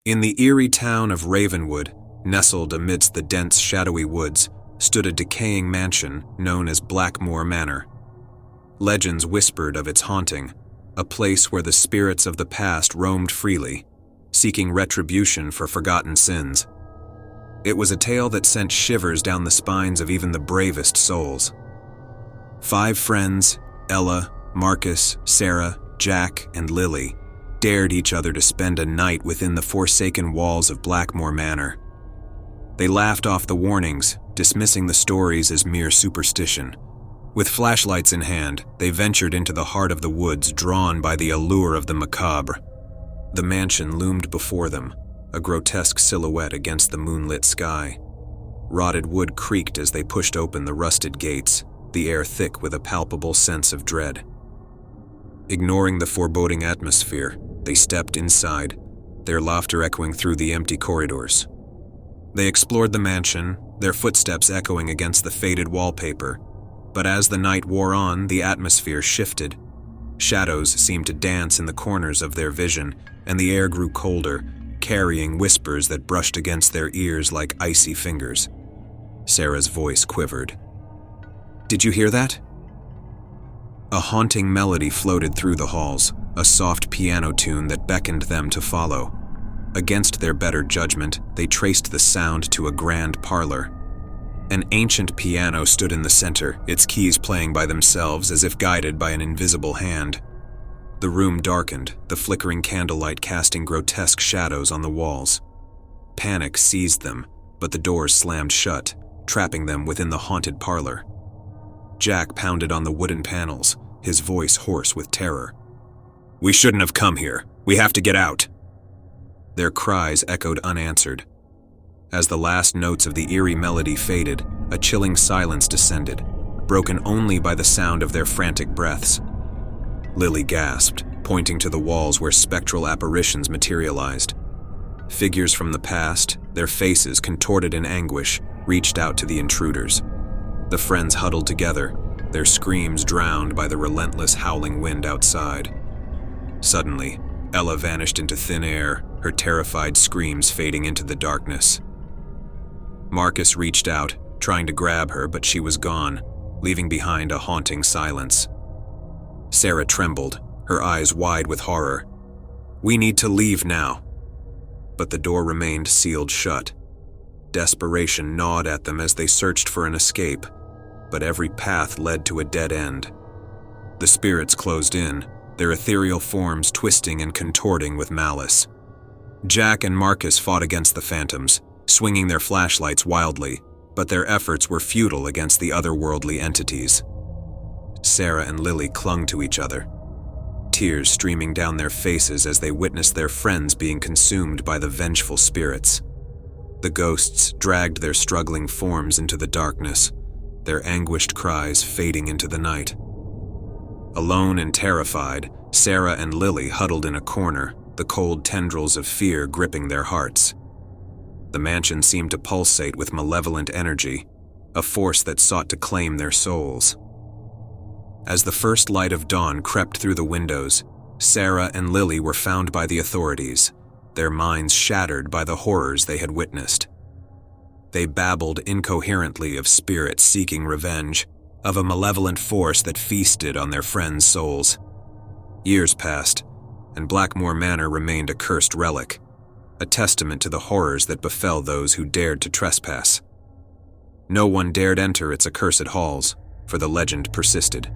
In the eerie town of Ravenwood, nestled amidst the dense, shadowy woods, stood a decaying mansion known as Blackmor Manor. Legends whispered of its haunting, a place where the spirits of the past roamed freely, seeking retribution for forgotten sins. It was a tale that sent shivers down the spines of even the bravest souls. 5 friends, Ella, Marcus, Sarah, Jack, and Lily, dared each other to spend a night within the forsaken walls of Blackmor Manor. They laughed off the warnings, dismissing the stories as mere superstition. With flashlights in hand, they ventured into the heart of the woods, drawn by the allure of the macabre. The mansion loomed before them, a grotesque silhouette against the moonlit sky. Rotted wood creaked as they pushed open the rusted gates, the air thick with a palpable sense of dread. Ignoring the foreboding atmosphere, they stepped inside, their laughter echoing through the empty corridors. They explored the mansion, their footsteps echoing against the faded wallpaper. But as the night wore on, the atmosphere shifted. Shadows seemed to dance in the corners of their vision, and the air grew colder, carrying whispers that brushed against their ears like icy fingers. Sarah's voice quivered. "Did you hear that?" A haunting melody floated through the halls, a soft piano tune that beckoned them to follow. Against their better judgment, they traced the sound to a grand parlor. An ancient piano stood in the center, its keys playing by themselves as if guided by an invisible hand. The room darkened, the flickering candlelight casting grotesque shadows on the walls. Panic seized them, but the doors slammed shut, trapping them within the haunted parlor. Jack pounded on the wooden panels, his voice hoarse with terror. "We shouldn't have come here. We have to get out." Their cries echoed unanswered. As the last notes of the eerie melody faded, a chilling silence descended, broken only by the sound of their frantic breaths. Lily gasped, pointing to the walls where spectral apparitions materialized. Figures from the past, their faces contorted in anguish, reached out to the intruders. The friends huddled together, their screams drowned by the relentless howling wind outside. Suddenly, Ella vanished into thin air, her terrified screams fading into the darkness. Marcus reached out, trying to grab her, but she was gone, leaving behind a haunting silence. Sarah trembled, her eyes wide with horror. "We need to leave now." But the door remained sealed shut. Desperation gnawed at them as they searched for an escape, but every path led to a dead end. The spirits closed in, their ethereal forms twisting and contorting with malice. Jack and Marcus fought against the phantoms, swinging their flashlights wildly, but their efforts were futile against the otherworldly entities. Sarah and Lily clung to each other, tears streaming down their faces as they witnessed their friends being consumed by the vengeful spirits. The ghosts dragged their struggling forms into the darkness, their anguished cries fading into the night. Alone and terrified, Sarah and Lily huddled in a corner, the cold tendrils of fear gripping their hearts. The mansion seemed to pulsate with malevolent energy, a force that sought to claim their souls. As the first light of dawn crept through the windows, Sarah and Lily were found by the authorities, their minds shattered by the horrors they had witnessed. They babbled incoherently of spirits seeking revenge, of a malevolent force that feasted on their friends' souls. Years passed, and Blackmor Manor remained a cursed relic, a testament to the horrors that befell those who dared to trespass. No one dared enter its accursed halls, for the legend persisted.